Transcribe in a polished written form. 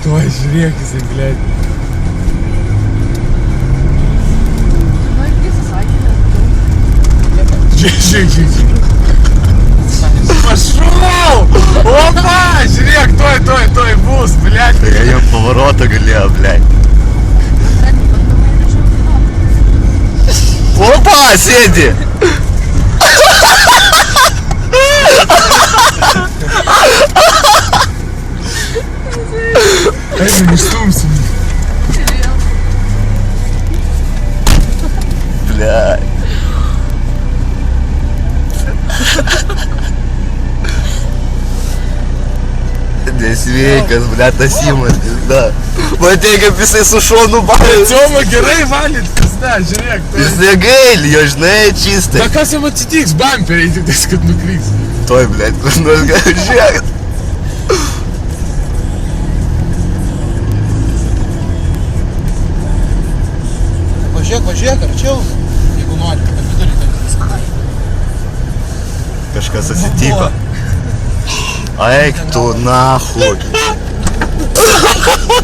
Tuoj, žiūrėk, jisai, blėt. Žiūrėk. Pašau! Opa! Žiūrėk, tuoj bus, blėt. Tai jam pavarotą galėjo, blėt. Opa, sėdi! Einam, išstumsim. Blėt. Nesveikas, blėt, tas įmas, pizda. Matei, kaip jisai su šonu balė. Cioma gerai valyt, pizda, žiūrėk. Jis negaili, jo žinai, čistai. Na kas jam atsitiks, bamperiai, tik tais, kad nukryks. Toj, blėt, kur nors gali žiūrėk. Važiuok, arčiau, jeigu nori, kad vidurį tai. Kažkas atsitiko. Eik tu nahui.